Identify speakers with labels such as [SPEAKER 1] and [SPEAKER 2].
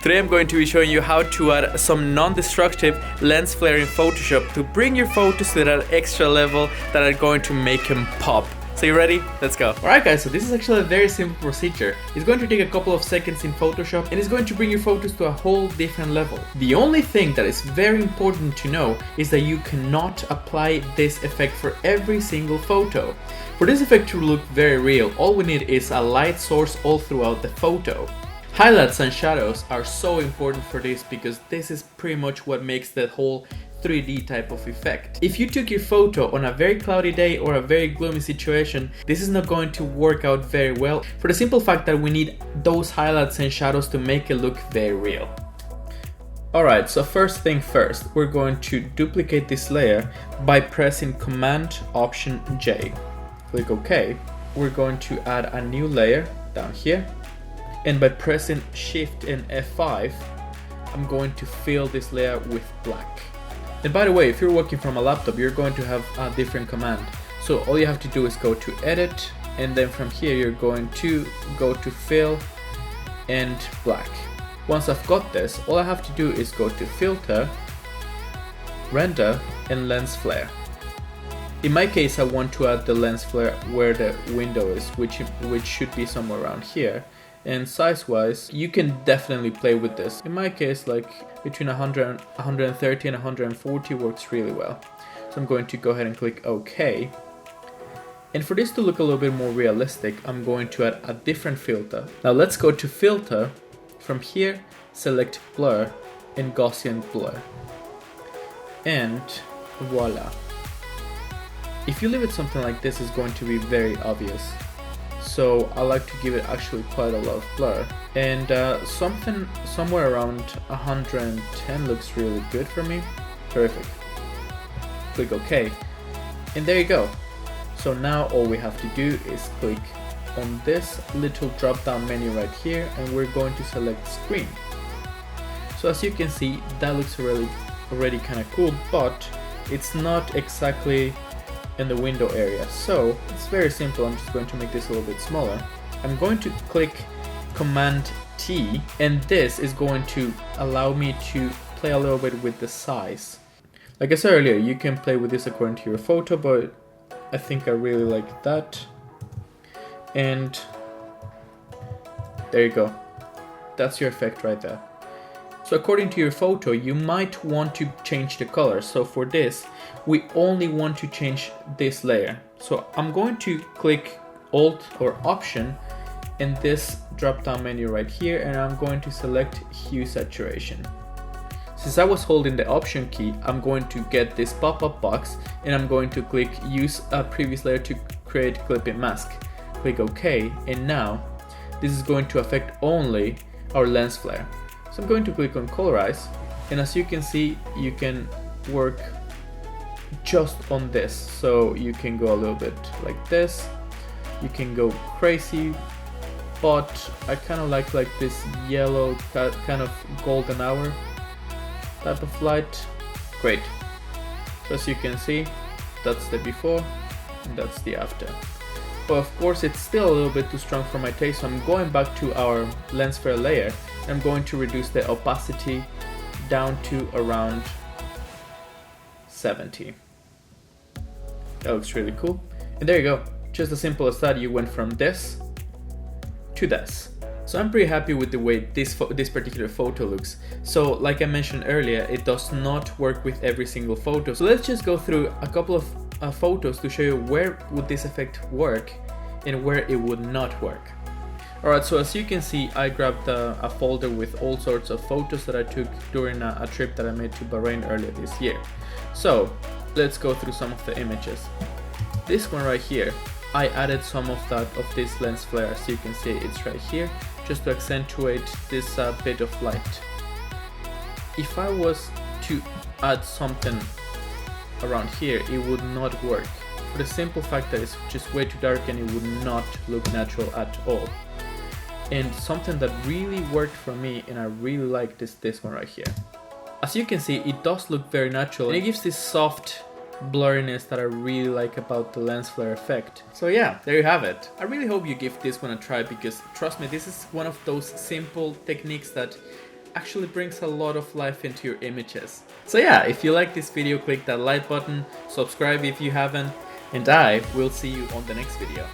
[SPEAKER 1] Today I'm going to be showing you how to add some non-destructive lens flare in Photoshop to bring your photos to that extra level that are going to make them pop. So you ready? Let's go. Alright guys, so this is actually a very simple procedure. It's going to take a couple of seconds in Photoshop and it's going to bring your photos to a whole different level. The only thing that is very important to know is that you cannot apply this effect for every single photo. For this effect to look very real, all we need is a light source all throughout the photo. Highlights and shadows are so important for this because this is pretty much what makes the whole 3D type of effect. If you took your photo on a very cloudy day or a very gloomy situation, this is not going to work out very well for the simple fact that we need those highlights and shadows to make it look very real. Alright, so first thing first, we're going to duplicate this layer by pressing Command Option J. Click OK. We're going to add a new layer down here, and by pressing Shift and F5, I'm going to fill this layer with black. And by the way, if you're working from a laptop, you're going to have a different command. So all you have to do is go to Edit, and then from here you're going to go to Fill and Black. Once I've got this, all I have to do is go to Filter, Render, and Lens Flare. In my case, I want to add the lens flare where the window is, which should be somewhere around here. And size-wise, you can definitely play with this. In my case, like between 100, 130 and 140 works really well. So I'm going to go ahead and click OK. And for this to look a little bit more realistic, I'm going to add a different filter. Now let's go to Filter. From here, select Blur and Gaussian Blur. And voila. If you leave it something like this, it's going to be very obvious. So I like to give it actually quite a lot of blur, and something somewhere around 110 looks really good for me. Terrific. Click OK, and there you go. So now all we have to do is click on this little drop down menu right here, and we're going to select Screen. So as you can see, that looks already kind of cool, but it's not exactly in the window area. So it's very simple. I'm just going to make this a little bit smaller. I'm going to click Command T, and this is going to allow me to play a little bit with the size. Like I said earlier, you can play with this according to your photo, but I think I really like that. And there you go. That's your effect right there. So according to your photo, you might want to change the color. So for this, we only want to change this layer. So I'm going to click Alt or Option in this drop down menu right here, and I'm going to select Hue Saturation. Since I was holding the Option key, I'm going to get this pop-up box, and I'm going to click Use a Previous Layer to create Clipping Mask. Click OK, and now this is going to affect only our lens flare. So I'm going to click on Colorize, and as you can see, you can work just on this. So you can go a little bit like this, you can go crazy, but I kind of like this yellow kind of golden hour type of light. Great. So as you can see, that's the before and that's the after. But of course it's still a little bit too strong for my taste, so I'm going back to our lens flare layer. I'm going to reduce the opacity down to around 70. That looks really cool. And there you go. Just as simple as that, you went from this to this. So I'm pretty happy with the way this particular photo looks. So like I mentioned earlier, it does not work with every single photo. So let's just go through a couple of photos to show you where would this effect work and where it would not work. Alright, so as you can see, I grabbed a folder with all sorts of photos that I took during a trip that I made to Bahrain earlier this year. So let's go through some of the images. This one right here, I added some of this lens flare. As you can see, it's right here, just to accentuate this bit of light. If I was to add something around here, it would not work, for the simple fact that it's just way too dark and it would not look natural at all. And something that really worked for me, and I really like this one right here. As you can see, it does look very natural, and it gives this soft blurriness that I really like about the lens flare effect. So yeah, there you have it. I really hope you give this one a try, because trust me, this is one of those simple techniques that actually brings a lot of life into your images. So yeah, if you like this video, click that like button, subscribe if you haven't, and I will see you on the next video.